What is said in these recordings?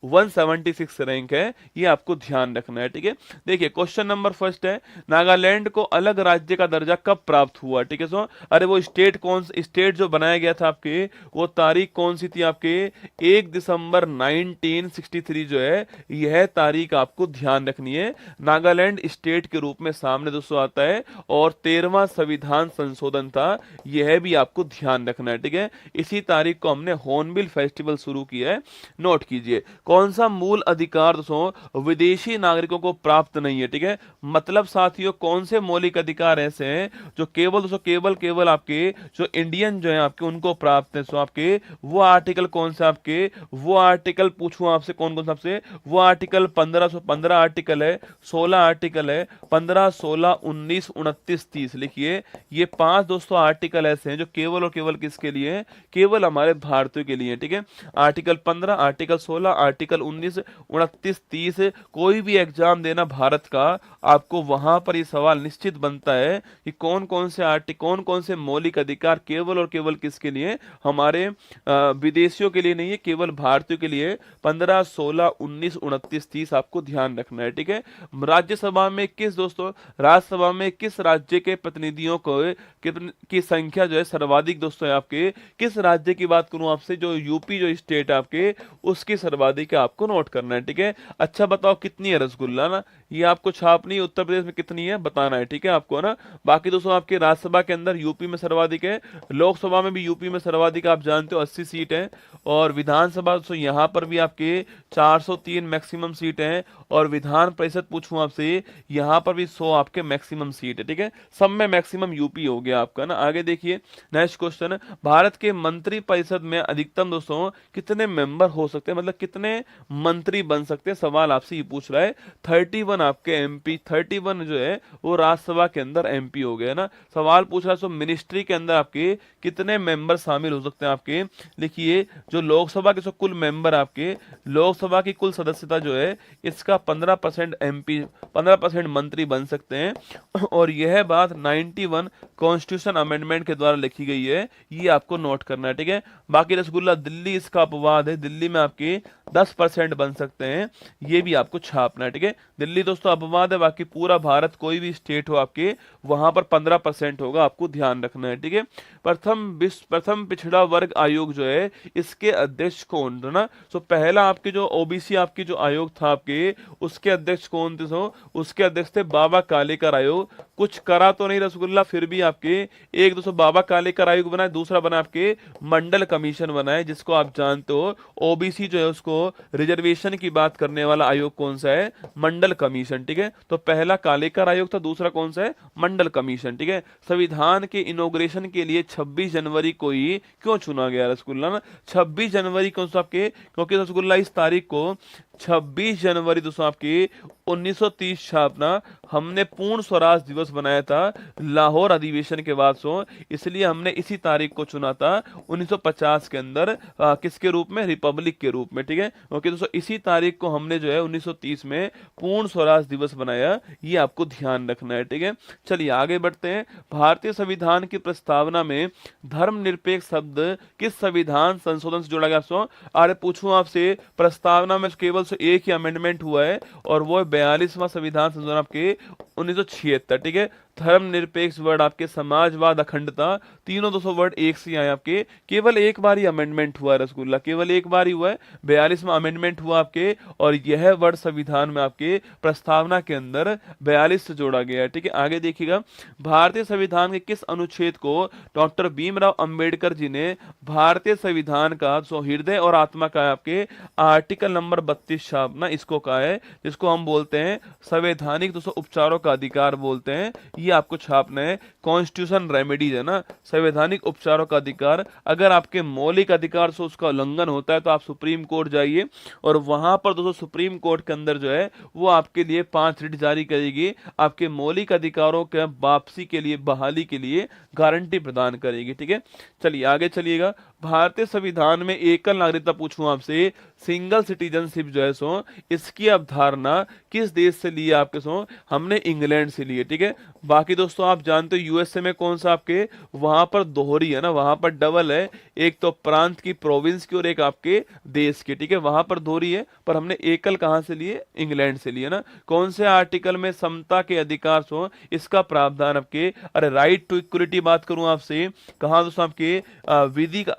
176 rank है, ये आपको ध्यान रखना है। ठीक है, देखिए क्वेश्चन नंबर फर्स्ट है, नागालैंड को अलग राज्य का दर्जा कब प्राप्त हुआ। ठीक है, सो अरे वो स्टेट जो बनाया गया था आपके, वो तारीख कौन सी थी आपके, 1 दिसंबर 1963 जो है, यह तारीख आपको ध्यान रखनी है। नागालैंड स्टेट के रूप में सामने दोस्तों आता है, और 13वां संविधान संशोधन था, यह भी आपको ध्यान रखना है। ठीक है, इसी तारीख को हमने हॉर्नबिल फेस्टिवल शुरू किया है, नोट कीजिए। कौन सा मूल अधिकार दोस्तों विदेशी नागरिकों को प्राप्त नहीं है। ठीक है, मतलब साथियों कौन से मौलिक अधिकार ऐसे हैं जो केवल दोस्तों केवल आपके जो इंडियन जो है आपके उनको प्राप्त है। सो आपके वो आर्टिकल कौन सा, आपके वो आर्टिकल पूछूं आपसे कौन कौन सा, आपसे वो आर्टिकल 1515 आर्टिकल है, 16 आर्टिकल है, 15, 16, 19, 29, 30। लिखिए, ये 5 दोस्तों आर्टिकल ऐसे हैं जो केवल और केवल किसके लिए हैं, केवल हमारे भारतीयों के लिए। ठीक है, आर्टिकल 15, आर्टिकल 16, आर्टिकल 19, 29, 30, कोई भी एग्जाम देना भारत का, आपको वहां पर ये सवाल निश्चित बनता है कि कौन कौन से मौलिक अधिकार केवल और केवल किसके लिए, हमारे विदेशियों के लिए नहीं है, केवल भारतीयों के लिए। 15, 16, 19, 29, 30 आपको ध्यान रखना है। ठीक है, राज्यसभा में किस दोस्तों, राज्यसभा में किस राज्य के प्रतिनिधियों को की संख्या जो है सर्वाधिक दोस्तों है आपके, किस राज्य की बात करूं आपसे, जो यूपी जो स्टेट है आपके, उसकी सर्वाधिक है, आपको नोट करना है। ठीक है, अच्छा बताओ कितनी है रसगुल्ला ना, ये आपको छापनी है, उत्तर प्रदेश में कितनी है बताना है। ठीक है, आपको ना, बाकी दोस्तों आपके राज्यसभा के अंदर यूपी में सर्वाधिक है, लोकसभा में भी यूपी में सर्वाधिक, आप जानते हो 80 सीट है, और विधानसभा दोस्तों यहाँ पर भी आपके 403 मैक्सिमम सीट है, और विधान परिषद पूछूं आपसे, यहाँ पर भी 100 आपके मैक्सिमम सीट है। ठीक है, सब में मैक्सिमम यूपी हो गया आपका ना। आगे देखिए नेक्स्ट क्वेश्चन, भारत के मंत्री परिषद में अधिकतम दोस्तों कितने मेंबर हो सकते हैं, मतलब कितने मंत्री बन सकते हैं, सवाल आपसे ये पूछ रहा है। 31 आपके एमपी, 31 जो है वो राज्यसभा के अंदर एमपी हो गया ना। सवाल पूछ रहा है, सो मिनिस्ट्री के अंदर आपके कितने मेंबर शामिल हो सकते हैं आपके। लिखिए, जो लोकसभा के कुल मेंबर आपके, लोकसभा की कुल सदस्यता जो है, इसका 15% एमपी, 15% मंत्री बन सकते हैं, और यह बात 91 कॉन्स्टिट्यूशन अमेंडमेंट के द्वारा लिखी गई है, ये आपको नोट करना है। ठीक है, बाकी रसगुल्ला दिल्ली इसका अपवाद है, दिल्ली में आपके 10% बन सकते हैं, ये भी आपको छापना है। ठीक है, दिल्ली दोस्तों अपवाद है, बाकी पूरा भारत कोई भी स्टेट हो आपके, वहां पर 15% होगा, आपको ध्यान रखना है। ठीक है, प्रथम पिछड़ा वर्ग आयोग जो है, इसके अध्यक्ष कौन थे ना, सो पहला आपके जो ओबीसी आपकी जो आयोग था आपके, उसके अध्यक्ष कौन थे, सो उसके अध्यक्ष थे बाबा कालेकर आयोग। कुछ करा तो नहीं रसगुल्ला, फिर भी आपके एक दोस्तों बाबा कालेकर आयोग बना है, दूसरा बना आपके मंडल कमीशन बना है, जिसको आप जानते हो ओबीसी जो है उसको रिजर्वेशन की बात करने वाला आयोग कौन सा है, मंडल कमीशन। ठीक है, तो पहला कालेकर आयोग था, दूसरा कौन सा है, मंडल कमीशन। ठीक है, संविधान के इनॉग्रेशन के लिए 26 जनवरी को ही क्यों चुना गया रसगुल्ला ना, 26 जनवरी कौन सा आपके, क्योंकि रसगुल्ला इस तारीख को 26 जनवरी दोस्तों आपकी 1930 छापना, हमने पूर्ण स्वराज दिवस बनाया था लाहौर अधिवेशन के बाद सो, इसलिए हमने इसी तारीख को चुना था 1950 के अंदर, किसके रूप में, रिपब्लिक के रूप में। ठीक है, क्योंकि दोस्तों इसी तारीख को हमने जो है 1930 में पूर्ण स्वराज दिवस बनाया, ये आपको ध्यान रखना है। ठीक है, चलिए आगे बढ़ते हैं। भारतीय संविधान की प्रस्तावना में धर्मनिरपेक्ष शब्द किस संविधान संशोधन से जोड़ा गया। सो अरे पूछूं आपसे, प्रस्तावना में केवल एक ही अमेंडमेंट हुआ है, और वो 42वां संविधान संशोधन आपके 1976। ठीक है, धर्मनिरपेक्ष वर्ड आपके, समाजवाद, अखंडता, तीनों 200 वर्ड एक से आए आपके, केवल एक बार ही अमेंडमेंट हुआ है रसगुल्ला, केवल एक बार ही हुआ है, 42वां अमेंडमेंट हुआ आपके, और यह वर्ड संविधान में आपके प्रस्तावना के अंदर 42 से जोड़ा गया है। ठीक है, आगे देखिएगा, भारतीय संविधान के किस अनुच्छेद को डॉक्टर भीमराव अंबेडकर जी ने भारतीय संविधान का हृदय और आत्मा का है आपके, आर्टिकल नंबर 32 छापना, इसको कहा है, जिसको हम बोलते हैं संवैधानिक दोस्तों उपचारों का अधिकार बोलते हैं, ये आपको छापना है। कॉन्स्टिट्यूशन रेमेडीज है ना, संवैधानिक उपचारों का अधिकार, अगर आपके मौलिक अधिकार से उसका उल्लंघन होता है तो आप सुप्रीम कोर्ट जाइए, और वहां पर दोस्तों सुप्रीम कोर्ट के अंदर जो है वो आपके लिए 5 रिट जारी करेगी, आपके मौलिक अधिकारों के वापसी के लिए, बहाली के लिए गारंटी प्रदान करेगी। ठीक है, चलिए आगे चलिएगा। भारतीय संविधान में एकल नागरिकता पूछूं आपसे, सिंगल सिटीजनशिप जो है सो, इसकी अवधारणा किस देश से ली है आपके सो? हमने इंग्लैंड से ली है, ठीक है। बाकी दोस्तों आप जानते हो यूएसए में कौन सा आपके वहां पर दोहरी है ना, वहां पर डबल है, एक तो प्रांत की, प्रोविंस की, और एक आपके देश की, ठीक है। वहां पर दोहरी है, पर हमने एकल कहां से लिए? इंग्लैंड से लिए ना। कौन से आर्टिकल में समता के अधिकार सो इसका प्रावधान आपके? अरे राइट टू इक्वलिटी बात करूं आपसे, कहां दोस्तों आपके विधि का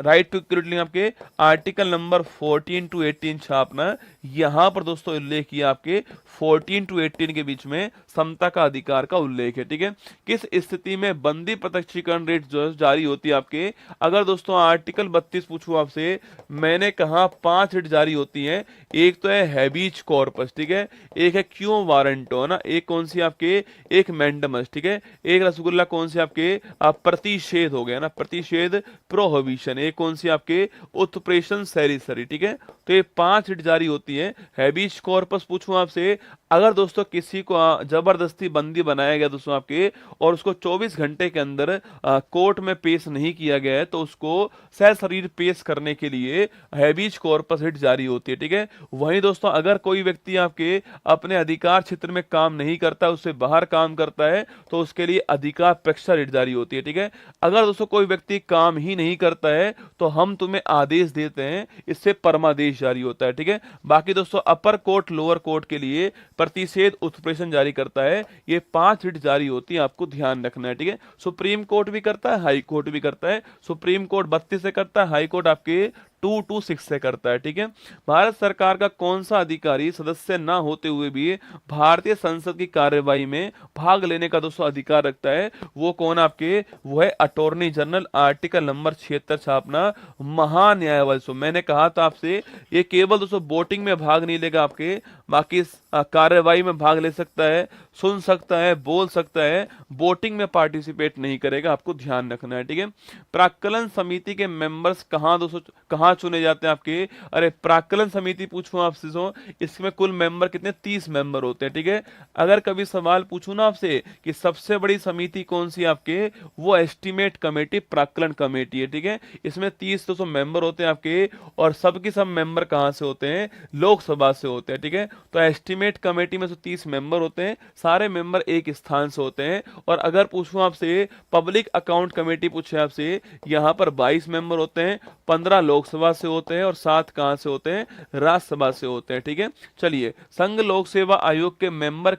राइट टू इक्वलिटी आपके आर्टिकल नंबर 14 टू 18 छापना, यहां पर दोस्तों उल्लेख किया आपके 14 टू 18 के बीच में समता का अधिकार का उल्लेख है, ठीक है। किस स्थिति में बंदी प्रत्यक्षीकरण रेट जो जारी होती है आपके? अगर दोस्तों आर्टिकल 32 पूछूं आपसे, मैंने कहा 5 रिट जारी होती हैं। एक तो है हैबीज कॉर्पस, ठीक है, एक है क्यों वारंटो ना, एक कौन सी आपके? एक मैंडमस, ठीक है, एक रसगुल्ला कौन सी आपके? प्रतिषेध हो गया ना, प्रतिषेध प्रोहिबिशन, एक कौन सी आपके? उत्प्रेषण सैरिसरी, ठीक है। तो ये 5 रिट जारी होती है। हैबीज कॉर्पस पूछूं आपसे, अगर दोस्तों किसी को जबरदस्ती बंदी बनाया गया दोस्तों आपके, और उसको 24 घंटे के अंदर कोर्ट में पेश नहीं किया गया है, तो उसको सशरीर पेश करने के लिए हैबीज कॉर्पस रिट जारी होती है, ठीक है। वहीं दोस्तों अगर कोई व्यक्ति आपके अपने अधिकार क्षेत्र में काम नहीं करता, उससे बाहर काम करता है, तो उसके लिए अधिकार प्रेक्षा रिट जारी होती है, ठीक है। अगर दोस्तों कोई व्यक्ति काम ही नहीं करता है, तो हम तुम्हें आदेश देते हैं, इससे परमादेश जारी होता है, ठीक है। बाकी दोस्तों अपर कोर्ट लोअर कोर्ट के लिए प्रतिषेध उत्प्रेषण जारी करता है। ये 5 रिट जारी होती है, आपको ध्यान रखना है, ठीक है। सुप्रीम कोर्ट भी करता है, हाई कोर्ट भी करता है। सुप्रीम कोर्ट 32 से करता है, हाई कोर्ट आपके 226 से करता है, ठीक है। भारत सरकार का कौन सा अधिकारी सदस्य ना होते हुए भी भारतीय संसद की कार्यवाही में भाग लेने का दोस्तों अधिकार रखता है? वो कौन आपके? वो है अटॉर्नी जनरल। Article number 76 छापना, महान्यायवश। मैंने कहा था आपसे, ये केवल दोस्तों वोटिंग में भाग नहीं लेगा आपके, बाकी कार्यवाही में भाग ले सकता है, सुन सकता है, बोल सकता है, वोटिंग में पार्टिसिपेट नहीं करेगा, आपको ध्यान रखना है, ठीक है। प्राक्कलन समिति के मेंबर्स कहां दोस्तों कहां चुने जाते हैं आपके? अरे प्राक्कलन समिति पूछूं आपसे सो, इसमें कुल मेंबर कितने? 30 मेंबर होते हैं, ठीक है। अगर कभी सवाल पूछूं ना आपसे कि सबसे बड़ी समिति कौन सी आपके, वो एस्टिमेट कमेटी, प्राक्कलन कमेटी है, ठीक है। इसमें 30 200 मेंबर होते हैं आपके, और सबके सब मेंबर कहां से होते हैं? लोकसभा से होते हैं, ठीक है। तो एस्टिमेट कमेटी में 30 मेंबर होते हैं, सारे मेंबर एक स्थान से होते हैं। और अगर पूछूं आपसे पब्लिक अकाउंट कमेटी पूछे आपसे, यहां पर 22 मेंबर होते हैं, 15 लोकसभा से होते हैं, और 7 कहां से होते हैं? राज्यसभा से होते हैं, ठीक है। चलिए, संघ लोक सेवा आयोग के मेंबर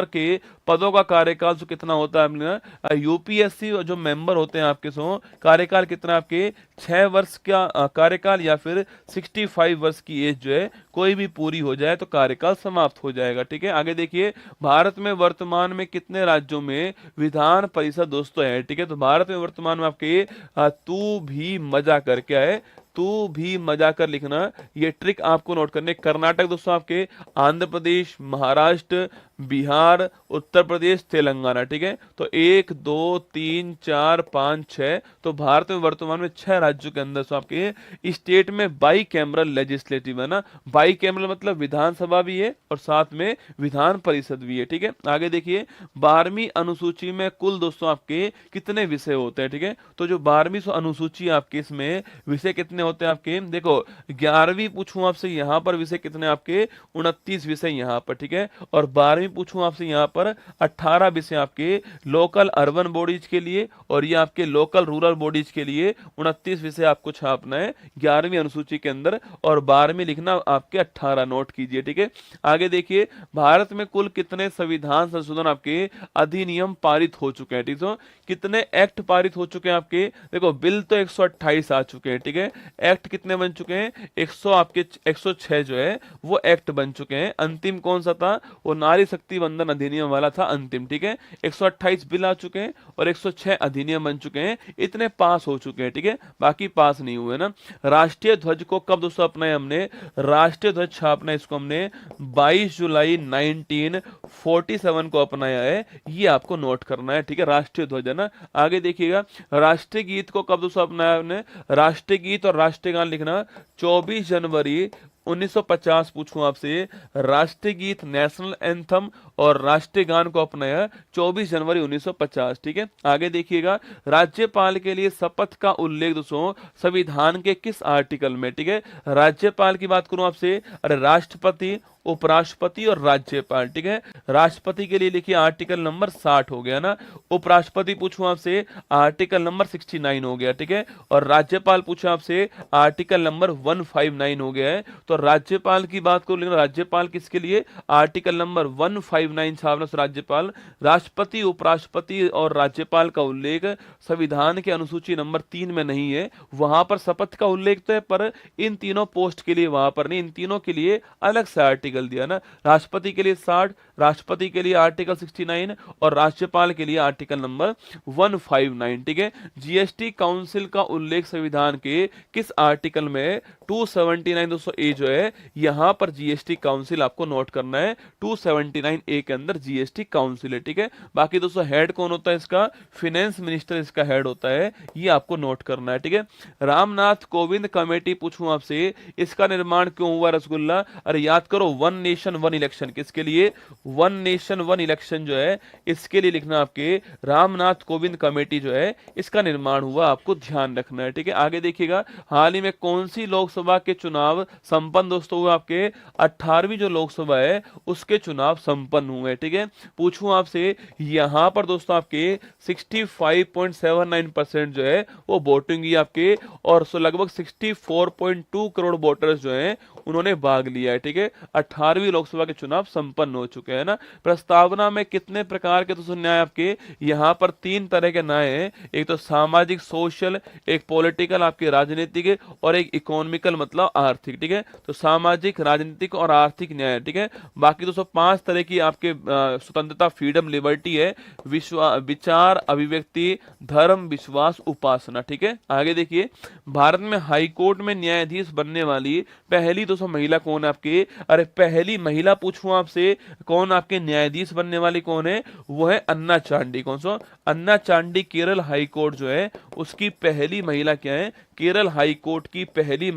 के पदों का कार्यकाल जो कितना होता है? यूपीएससी जो मेंबर होते हैं आपके सो, कार्यकाल कितना आपके? 6 वर्ष का कार्यकाल, या फिर 65 वर्ष की एज जो है कोई भी पूरी हो जाए तो कार्यकाल समाप्त हो जाएगा, ठीक है। आगे देखिए, भारत में वर्तमान में कितने राज्यों में विधान परिषद दोस्तों है? ठीक है, तो भारत में वर्तमान में आपके तू भी मजा कर, क्या है? तू भी मजा कर लिखना, ये ट्रिक आपको नोट करने। कर्नाटक दोस्तों आपके, आंध्र प्रदेश, महाराष्ट्र, बिहार, उत्तर प्रदेश, तेलंगाना, ठीक है। तो 1 2 3 4 5 6, तो भारत में वर्तमान में 6 राज्यों के अंदर आपके स्टेट में बाई कैमरल लेजिस्लेटिव है ना। बाई कैमरल मतलब विधानसभा भी है और साथ में विधान परिषद भी है, ठीक है। आगे देखिए, 12वीं अनुसूची में कुल दोस्तों आपके कितने विषय होते हैं? ठीक है, तो जो 12वीं अनुसूची आपके, इसमें विषय कितने होते हैं आपके? देखो 11वीं पूछूं आपसे, यहाँ पर विषय कितने आपके? 29 विषय यहाँ पर, ठीक है। और 12वीं पूछूं आपसे, यहाँ पर 18 विषय आपके लोकल अर्बन बॉडीज के लिए, और ये आपके लोकल रूरल बॉडीज के लिए 29 विषय आपको छापना है 11वीं अनुसूची के अंदर, और 12वीं लिखना आपके 18, नोट कीजिए, ठीक है। आगे देखिए, भारत में कुल कितने संविधान संशोधन आपके अधिनियम पारित हो चुके हैं? ठीक है, कितने एक्ट पारित हो चुके हैं आपके? देखो बिल तो 128 आ चुके हैं, ठीक है। एक्ट कितने बन चुके हैं? 106 जो है वो एक्ट बन चुके हैं। अंतिम कौन सा था? वो नारी शक्ति वंदन अधिनियम वाला था अंतिम, ठीक है। 128 बिल आ चुके हैं और 106 अधिनियम बन चुके हैं, इतने पास हो चुके हैं, ठीक है। बाकी पास नहीं हुए ना। राष्ट्रीय ध्वज को कब दोस्तों अपनाया हमने? राष्ट्रीय ध्वज छापना इसको हमने 22 जुलाई 1947 को अपनाया है, ये आपको नोट करना है, ठीक है। राष्ट्रीय ध्वज है ना। आगे देखिएगा, राष्ट्रीय गीत को कब दोस्तों अपनाया हमने? राष्ट्रीय गीत और राष्ट्रीय गान लिखना 24 जनवरी 1950 पूछूं आपसे, राष्ट्रीय गीत नेशनल एंथम और राष्ट्रीय गान को अपनाया 24 जनवरी 1950। ठीक है, आगे देखिएगा, राज्यपाल के लिए शपथ का उल्लेख दोस्तों संविधान के किस आर्टिकल में? ठीक है, राज्यपाल की बात करूं आपसे, अरे राष्ट्रपति, उपराष्ट्रपति और राज्यपाल। ठीक है, राष्ट्रपति के लिए लिखिए आर्टिकल नंबर 60 हो गया ना, उपराष्ट्रपति पूछूं आपसे आर्टिकल नंबर 69 हो गया। ठीक है, और राज्यपाल पूछा आपसे आर्टिकल नंबर 159 हो गया है। तो राज्यपाल की बात को लेकर, राज्यपाल किसके लिए? Article number 159 छापना। राज्यपाल, राष्ट्रपति, उपराष्ट्रपति और राज्यपाल का उल्लेख संविधान के अनुसूची नंबर 3 में नहीं है। वहां पर शपथ का उल्लेख तो है, पर इन तीनों पोस्ट के लिए वहां पर नहीं, इन तीनों के लिए अलग से आर्टिकल दिया ना, राष्ट्रपति के लिए 60, राष्ट्रपति के लिए आर्टिकल 69 और राज्यपाल के लिए आर्टिकल नंबर 159। ठीक है, जीएसटी काउंसिल का उल्लेख संविधान के किस आर्टिकल में? 279 दोस्तों ए जो है, यहां पर जीएसटी काउंसिल आपको नोट करना है, 279 ए के अंदर जीएसटी काउंसिल है। ठीक है, बाकी दोस्तों हेड कौन होता है इसका? फाइनेंस मिनिस्टर इसका हेड होता है, ये आपको नोट करना है। ठीक है, रामनाथ कोविंद कमेटी पूछूं आपसे, इसका निर्माण क्यों हुआ रसगुल्ला? अरे याद करो, वन नेशन वन इलेक्शन, किसके लिए? वन नेशन वन इलेक्शन जो है, इसके लिए लिखना आपके रामनाथ कोविंद कमेटी जो है, इसका निर्माण हुआ, आपको ध्यान रखना है। ठीक है, आगे देखिएगा, हाल ही में कौन सी लोकसभा के चुनाव संपन्न दोस्तों हुए? आपके 18वीं जो लोकसभा है उसके चुनाव संपन्न हुए। ठीक है, पूछूं आपसे, यहां पर दोस्तों आपके 65.79% जो है वो वोटिंग ही आपके, और लगभग 64.2 करोड़ वोटर्स जो हैं उन्होंने भाग लिया है। ठीक है, 18वीं लोकसभा के चुनाव संपन्न हो चुके हैं ना। प्रस्तावना में कितने प्रकार के दोस्तों न्याय? आपके यहाँ पर 3 तरह के न्याय हैं, एक तो सामाजिक सोशल, एक पॉलिटिकल आपके राजनीतिक, और एक इकोनॉमिकल मतलब आर्थिक। ठीक है, तो सामाजिक, राजनीतिक और आर्थिक न्याय। ठीक है, बाकी दोस्तों 5 तरह की आपके स्वतंत्रता, फ्रीडम, लिबर्टी है, विचार, अभिव्यक्ति, धर्म, विश्वास, उपासना। ठीक है, आगे देखिए, भारत में हाई कोर्ट में न्यायाधीश बनने वाली पहली दोस्तों महिला कौन है आपके? अरे पहली महिला पूछूं आपसे, कौन आपके न्यायाधीश बनने वाली कौन है? वो है अन्ना चांडी। कौन सा? अन्ना चांडी, केरल हाई कोर्ट जो है उसकी पहली महिला क्या है? केरल हाई कोर्ट की पहली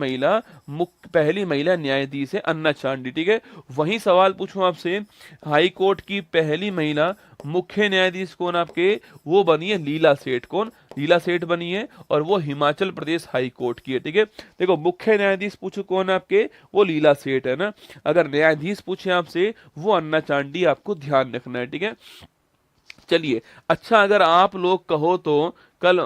महिला न्यायाधीश है अन्ना चांडी। ठीक है, वही सवाल पूछूं आपसे, हाई कोर्ट की पहली महिला मुख्य न्यायाधीश कौन आपके? वो बनी है लीला सेठ। कौन? लीला सेठ बनी है, और वो हिमाचल प्रदेश हाई कोर्ट की है। ठीक है, देखो मुख्य न्यायाधीश पूछो कौन है आपके? वो लीला सेठ है ना। अगर न्यायाधीश पूछे आपसे, वो अन्ना चांडी, आपको ध्यान रखना है। ठीक है, चलिए, अच्छा अगर आप लोग कहो तो कल